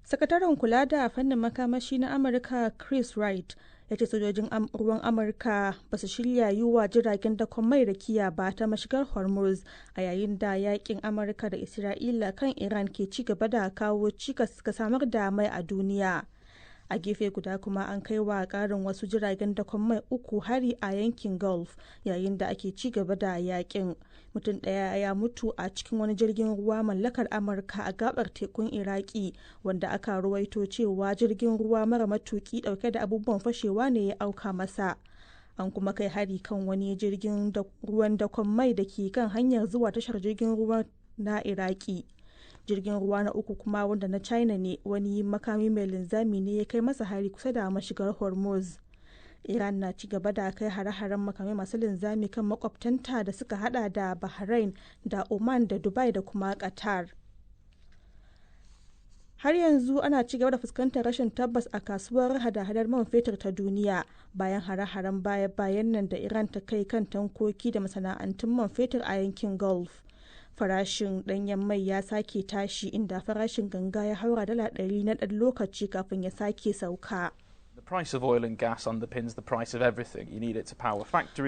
Sakataren kula da fannin makamashi na Amurka Chris Wright ya ce sojojin ruwan Amurka ba su shirya yi wa jiragen dakon mai rakiya ba ta mashigar Hormuz a yayin da yakin Amurka da Isra'ila kan Iran ke ci gaba da kawo cikas ga samar da mai a duniya. A gefe guda kuma an kai wa karin wasu jiragen dakon mai uku hari a yankin Gulf yayin da ake ci gaba da yakin. Mutum ɗaya ya mutu a cikin wani jirgin ruwa mallakar Amurka a gabar tekun Iraki wanda aka ruwaito cewa jirgin ruwa mara matuki dauke da abubuwan fashewa ne ya auka masa. An kuma kai hari kan wani jirgin ruwan dakon mai da ke kan hanyar zuwa tashar jirgin ruwa na Iraki. Jirgin ruwa na uku kuma wanda na China ne, wani makami mai linzami ne ya kai masa hari kusa da mashigar Hormuz. Iran na ci gaba da kai hare-haren makamai masu linzami kan makwabtanta da suka hada da Bahrain da Oman da Dubai da kuma Qatar. Har yanzu ana ci gaba da fuskantar rashin tabbas a kasuwar hada-hadar man fetur ta duniya bayan hare-haren baya-bayan nan da Iran ta kai kan tankoki da masana'antun man fetur a yankin Gulf. Farashin ɗanyen mai ya sake tashi inda farashin ganga ya haura $100 na ɗan lokaci kafin ya sake sauka.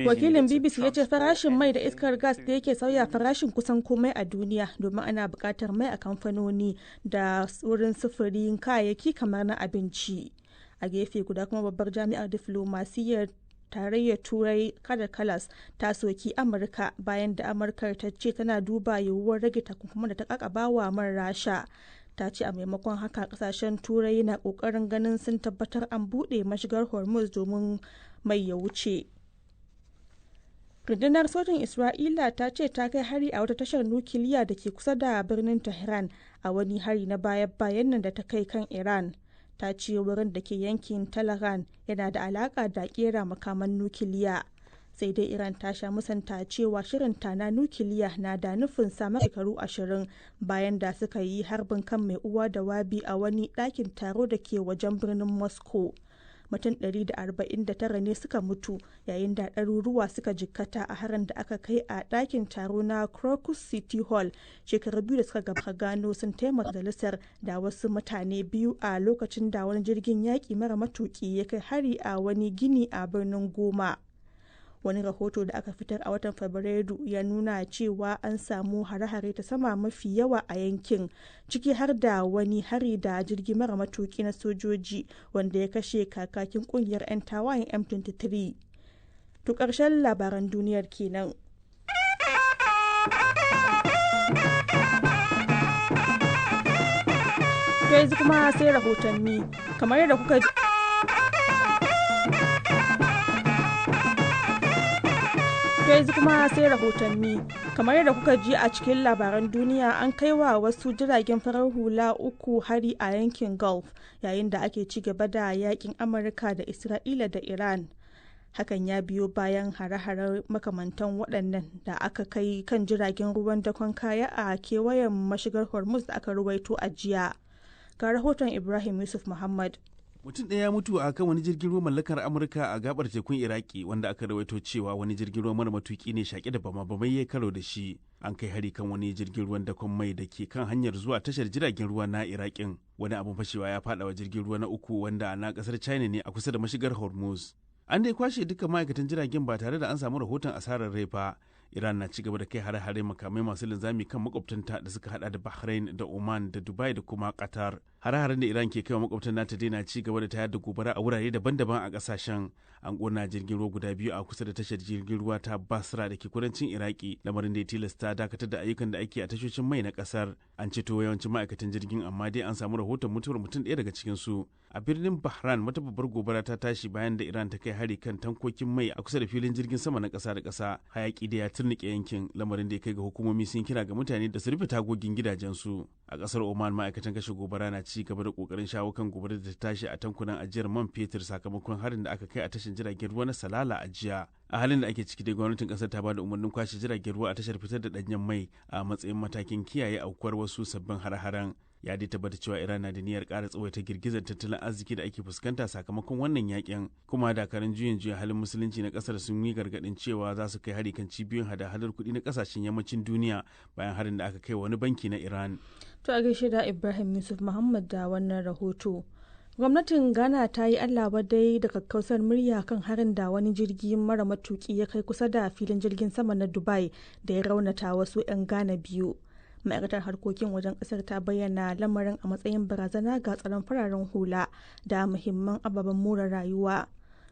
Wakilin BBC ya ce farashin mai da iskar gas da yake sauya farashin kusan komai a duniya domin ana buƙatar mai a kamfanoni da wurin sufurin kayayyaki kamar na abinci. A gefe guda kuma babbar jami'ar diflomasiyyar tarayyar turai Kaja Kallas ta soki Amurka bayan da Amurkar ta ce tana duba yiwuwar rage takunkuman da ta kakabawa man Rasha. Ta ce a maimakon haka kasashen turai na kokarin ganin sun tabbatar an buɗe mashigar Hormuz domin mai ya wuce. Rundunar sojin Isra'ila ta ce ta kai hari a wata tashar nukiliya da ke kusa da birnin Tehran a wani hari na baya-bayan nan da ta kai kan Iran. Ta ce wurin da ke yankin Talagan yana da alaka da kera makaman nukiliya. Sai dai Iran ta sha musanta cewa shirinta na nukiliya na da nufin samar shekaru 20 bayan da suka yi harbin kan mai uwa da wabi a wani ɗakin taro da ke wajen birnin Moscow. Mutum 149 ne suka mutu yayin da ɗaruruwa suka jikkata a harin da aka kai a ɗakin taro na Crocus City Hall shekaru biyu da suka gaba gano sun taimaka majalisar da wasu mutane biyu a lokacin da wani jirgin yaƙi mara matuƙi ya kai hari a wani gini a birnin Goma. Wani rahoto da aka fitar a watan Fabrairu ya nuna cewa an samu hare-hare ta sama mafi yawa a yankin, ciki har da wani hari da jirgi mara matuki na sojoji wanda ya kashe kakakin kungiyar 'yan tawayen M23. To ƙarshen labaran duniyar kenan. To yanzu kuma sai rahotanni kamar yadda kuka kamar yadda kuka ji a cikin labaran duniya, an kai wa wasu jiragen farar hula uku hari a yankin Gulf yayin da ake ci gaba da yakin Amurka da Isra'ila da Iran. Hakan ya biyo bayan hare-hare makamantan waɗannan da aka kai kan jiragen ruwan dakon kaya a kewayen mashigar Hormuz da aka ruwaito a jiya. Ga rahoton Ibrahim Yusuf Muhammad. Mutum ɗaya ya mutu a kan wani jirgin ruwan mallakar Amurka a gabar tekun Iraki wanda aka rawaito cewa wani jirgin ruwan mara matuki ne shaƙe da bama-bamai ya karo da shi. An kai hari kan wani jirgin ruwan dakon mai da ke kan hanyar zuwa tashar jiragen ruwa na Iraƙin. Wani abin fashewa ya faɗa wa jirgin ruwa na uku wanda na ƙasar China ne a kusa da mashigar Hormuz. An dai kwashe dukkan ma'aikatan jiragen ba tare da an samu rahoton asarar rai ba. Iran na ci gaba da kai hare-hare makamai masu linzami kan makwabtanta da suka hada da Bahrain da Oman da Dubai da kuma Qatar. Hare-haren da Iran ke kaiwa makwabtan nata dai na ci gaba da tayar da gobara a wurare daban-daban a kasashen. An kona jirgin ruwa guda biyu a kusa da tashar jirgin ruwa ta Basra da ke kudancin Iraki, lamarin da ya tilasta dakatar da ayyukan da ake a tashoshin mai na kasar. An ceto yawancin ma'aikatan jirgin amma dai an samu rahoton mutuwar mutum ɗaya daga cikin su. A birnin Bahrain wata babbar gobara ta tashi bayan da Iran ta kai hari kan tankokin mai a kusa da filin jirgin sama na ƙasa da ƙasa. Hayaki da ya turnike yankin, lamarin da ya kai ga hukumomi sun kira ga mutane da su rufe tagogin gidajensu. A ƙasar Oman ma'aikatan kashe gobara na ci gaba da ƙoƙarin shawo kan gobarar da ta tashi a tankunan ajiyar man fetur sakamakon harin da aka kai a tashar jiragen ruwa na Salala a jiya. A halin da ake ciki dai gwamnatin kasar ta bada umarnin kwashe jiragen ruwa a tashar fitar da danyen mai a matsayin matakin kiyaye aukuwar wasu sabbin hare-haren. ya dai tabbata cewa Iran na da niyyar ƙara tsawaita girgizar tattalin arziki da ake fuskanta sakamakon wannan yakin, kuma dakarun juyin halin musulunci na ƙasar sun yi gargaɗin cewa za su kai hari kan cibiyoyin hada-hadar kuɗi na ƙasashen yammacin duniya bayan harin da aka kai wani banki na Iran. To a gaishe da Ibrahim Yusuf Muhammad da wannan rahoto. Gwamnatin Ghana ta yi Allah wadai da kakkausar murya kan harin da wani jirgi mara matuki ya kai kusa da filin jirgin sama na Dubai da ya raunata wasu 'yan Ghana biyu. Ma'aikatar harkokin wajen kasar ta bayyana lamarin a matsayin barazana ga tsaron fararen hula da muhimman ababen more rayuwa.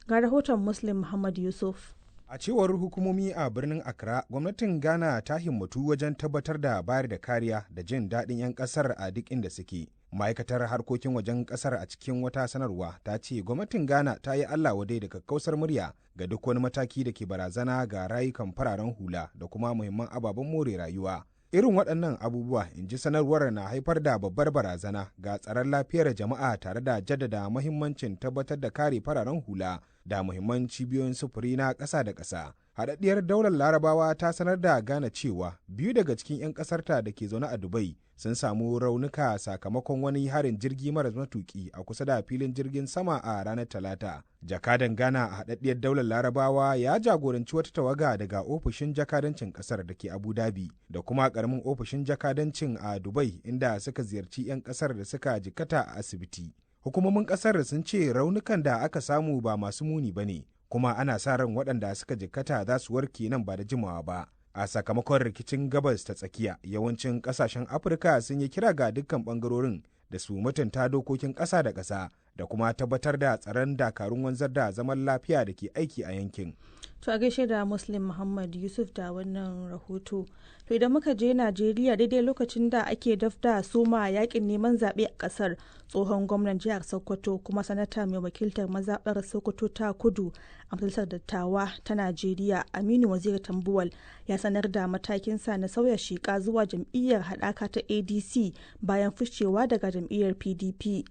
Ga rahoton Muslim Muhammad Yusuf. A cewar hukumomi a birnin Accra, gwamnatin Ghana ta himmatu wajen tabbatar da bayar da kariya da jin daɗin 'yan ƙasar a duk inda suke. Ma'aikatar harkokin wajen ƙasar a cikin wata sanarwa ta ce gwamnatin Ghana ta yi Allah wadai da kakkausar murya ga duk wani mataki da ke barazana ga rayukan fararen hula da kuma muhimman ababen more rayuwa. Irin waɗannan abubuwa, in ji sanarwar, na haifar da babbar barazana ga tsaron lafiyar jama'a tare da jaddada muhimmancin tabbatar da kare fararen hula da muhimman cibiyoyin sufuri na ƙasa da ƙasa. Haɗaɗɗiyar daular Larabawa ta sanar da Ghana cewa 2 daga cikin 'yan ƙasarta da ke zaune a Dubai sun samu raunuka sakamakon wani harin jirgi maras matuki a kusa da filin jirgin sama a ranar Talata. Jakadan Ghana a haɗaɗɗiyar daular Larabawa ya jagoranci wata tawaga daga ofishin jakadancin ƙasar da ke Abu Dhabi da kuma ƙaramin ofishin jakadancin a Dubai, inda suka ziyarci 'yan ƙasar da suka jikkata a asibiti. Hukumomin ƙasar sun ce raunukan da aka samu ba masu muni ba ne, kuma ana sa ran waɗanda suka jikkata za su warke nan ba da jimawa ba. A sakamakon rikicin gabas ta tsakiya, yawancin ƙasashen Afirka sun yi kira ga dukkan ɓangarorin da su mutunta dokokin ƙasa da ƙasa da kuma tabbatar da tsaron dakarun wanzar da zaman lafiya da ke aiki a yankin. To a gaishe da Muslim Muhammad Yusuf da wannan rahoto. To idan muka je Najeriya, daidai lokacin da ake daf da soma yakin neman zaɓe a ƙasar, tsohon gwamnan jihar Sokoto kuma sanata mai wakiltar mazaɓar Sokoto ta Kudu a majalisar dattawa ta Najeriya, Aminu Waziri Tambuwal, ya sanar da matakinsa na sauya sheƙa zuwa jam'iyyar haɗaka ta ADC bayan ficewa daga jam'iyyar PDP.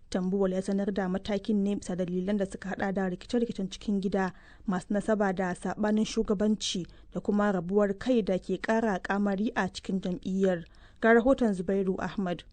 Tambuwal ya sanar da matakin ne bisa dalilan da suka hada da rikice-rikicen cikin gida masu nasaba da sabanin shugabanci da kuma rabuwar kai da ke kara kamari a cikin jam'iyyar. Ga rahoton Zubairu Ahmad.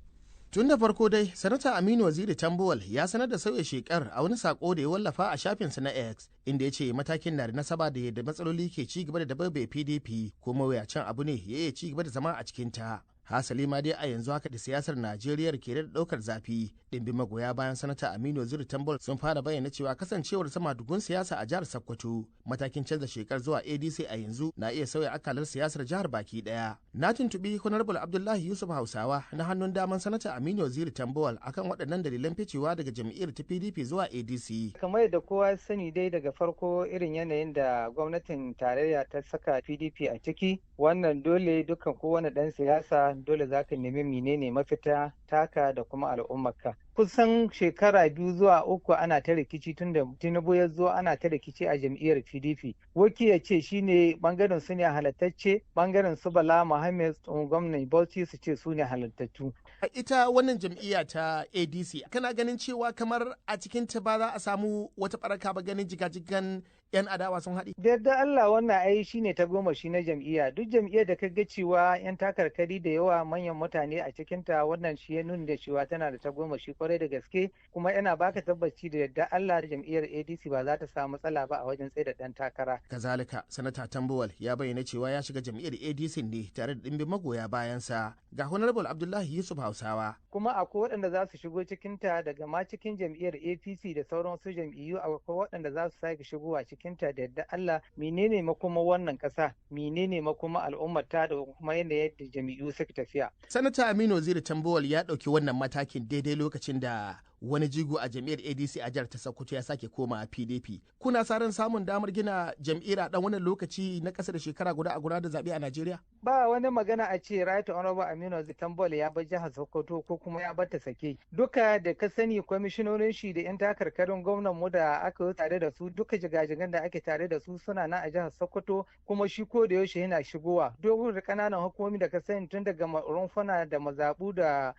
Tun da farko dai, Sanata Aminu Waziri Tambuwal ya sanar da sauya shekar a wani sako da ya wallafa a shafinsa na X, inda ya ce matakin na da nasaba da yadda matsaloli ke ci gaba da dabarbe PDP, ko mawuyacin abu ne ya iya ci gaba da zama a cikinta. Hasali ma dai a yanzu haka da siyasar Najeriya ke da ɗaukar zafi, ɗimbin magoya bayan sanata Aminu Waziri Tambuwal sun fara bayyana cewa kasancewar sama dugun siyasa a jihar Sokoto, matakin canza shekar zuwa ADC a yanzu na iya sauya akalar siyasar jihar baki ɗaya. Na tuntuɓi Honorable Abdullahi Yusuf Hausawa na hannun daman sanata Aminu Waziri Tambuwal akan waɗannan dalilan ficewa daga jam'iyyar ta PDP zuwa ADC. Kamar yadda kowa sani dai daga farko irin yanayin da gwamnatin tarayya ta saka PDP a ciki, wannan dole dukkan kowane ɗan siyasa dole za ka nemi menene mafita taka da kuma al'ummarka. Kusan shekara 2 zuwa 3 ana ta rikici tun da Tinubu ya zo, ana ta rikici a jam'iyyar PDP. Waki ya ce shine bangaren su ne halattacce, bangaren su Bala Muhammad gwamnan Bauchi su ce su ne halattattu. Ita wannan jam'iyya ta ADC, kana ganin cewa kamar a cikin ta ba za a samu wata baraka ba, ganin jigajigan 'yan adawa sun haɗi? Da yadda Allah, wannan ai shine ta goma shi na jam'iyya. Duk jam'iyyar da ka ga cewa 'yan takarkari da yawa manyan mutane a cikinta, wannan shi ya nuna da cewa tana da ta goma shi kwarai da gaske, kuma yana baka tabbaci da yadda Allah da jam'iyyar ADC ba za ta samu matsala ba a wajen tsaye da ɗan takara. Kazalika, Sanata Tambuwal ya bayyana cewa ya shiga jam'iyyar ADC ne tare da ɗimbin magoya bayansa. Ga Honorable Abdullahi Yusuf Hausawa. Kuma akwai waɗanda za su shigo cikinta daga ma cikin jam'iyyar APC da sauran su jam'iyyu, akwai waɗanda za su sake shigowa cikinta da yadda Allah. Menene makoma wannan ƙasa, menene makoma al'ummar ta da kuma yadda jam'iyyu suka tafiya. Sanata Aminu Waziri Tambuwal ya ɗauki wannan matakin daidai lokacin da wani jigo a jam'iyyar ADC a jihar ta Sokoto ya sake koma PDP. Kuna sa ran samun damar gina jam'iyyar a dan wannan lokaci na ƙasa da shekara guda a gudanar da zaɓe a Najeriya? Ba wani magana a ce Right Honorable Aminu Waziri Tambuwal ya bar jihar Sokoto ko kuma ya bar ta sake. Duka da ka sani kwamishinonin shi da 'yan takarkarin gwamnan mu da aka yi tare da su, duka jigajigan da ake tare da su suna nan a jihar Sokoto, kuma shi ko da yaushe yana shigowa. Dogon da ƙananan hukumomi da ka sani tun daga rumfuna da mazaɓu da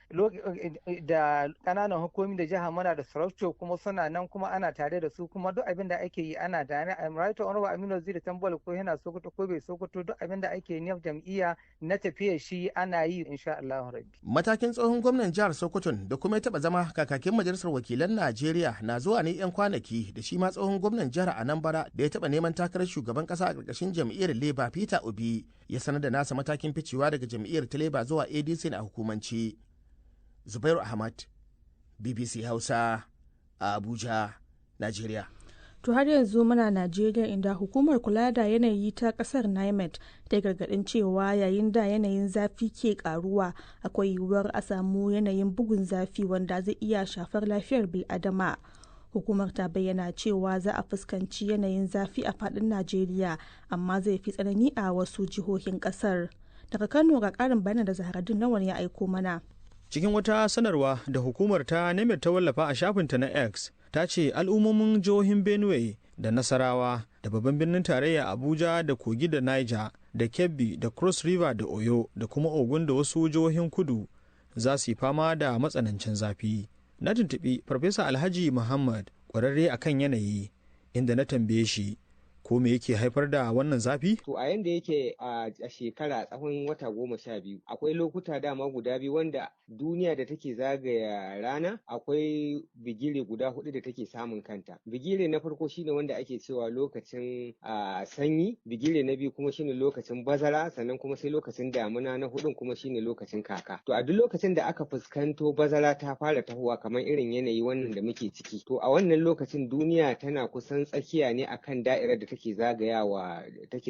ƙananan hukumomi da jiha muna da structure kuma suna nan kuma ana tare da su kuma duk abin da ake yi ana tare. Right Honorable Aminu Waziri Tambuwal ko yana Sokoto ko bai Sokoto duk abin da ake yi jam'iyya na tafiyar shi ana yi insha Allah rabbi. Matakin tsohon gwamnan jihar Sokoto da kuma ya taba zama kakakin majalisar wakilan Najeriya na zuwa ne 'yan kwanaki da shi ma tsohon gwamnan jihar Anambra da ya taba neman takarar shugaban kasa a ƙarƙashin jam'iyyar Labour Peter Obi ya sanar da nasa matakin ficewa daga jam'iyyar ta Labour zuwa ADC a hukumance. Zubairu Ahmad, BBC Hausa, a Abuja, Najeriya. To har yanzu muna Najeriya inda hukumar kula da yanayi ta kasar NIMET ta gargadin cewa yayin da yanayin zafi ke karuwa akwai yiwuwar a samu yanayin bugun zafi wanda zai iya shafar lafiyar bil'adama. Hukumar ta bayyana cewa za a fuskanci yanayin zafi a faɗin Najeriya amma zai fi tsanani a wasu jihohin ƙasar. Daga Kano ga ƙarin bayanan da Zaharaddin Lawan ya aiko mana. Cikin wata sanarwa da hukumar ta NIMET ta wallafa a shafinta na X, ta ce al'ummomin jihohin Benue da Nasarawa da babban birnin tarayya Abuja da Kogi da Niger da Kebbi da Cross River da Oyo da kuma Ogun da wasu jihohin kudu za su yi fama da matsanancin zafi. Na tuntuɓi Farfesa Alhaji Muhammad, ƙwararre akan yanayi, inda na tambaye shi ko me yake haifar da wannan zafi? To a yanda yake a shekara tsawon wata 12 akwai lokuta dama guda biyu wanda duniya da take zagaya rana akwai bigire guda 4 da take samun kanta. Bigire na farko shine wanda ake cewa lokacin sanyi, bigire na biyu kuma shine lokacin bazara, sannan kuma sai lokacin damuna na 4 kuma shine lokacin kaka. To a duk lokacin da aka fuskanto bazara ta fara tahowa kamar irin yanayi wannan da muke ciki, to a wannan lokacin duniya tana kusan tsakiya ne akan da'irar da take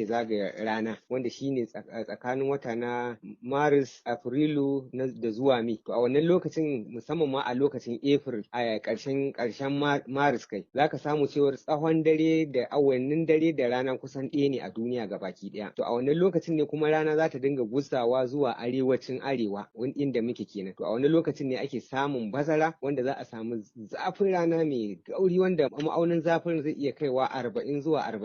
zagaya rana, wanda shine tsakanin wata na Maris, Afrilu da zuwa Mai. To a wannan lokacin musamman ma a lokacin April a ƙarshen Maris kai zaka samu cewar tsawon dare da awannin dare da rana kusan ɗaya ne a duniya gabaki ɗaya. To a wannan lokacin ne kuma rana za ta dinga gusawa zuwa arewacin arewa inda muke kenan. To a wannan lokacin ne ake samun bazara wanda za a samu zafin rana mai gauri wanda ma'aunin zafin zai iya kaiwa 40 zuwa 40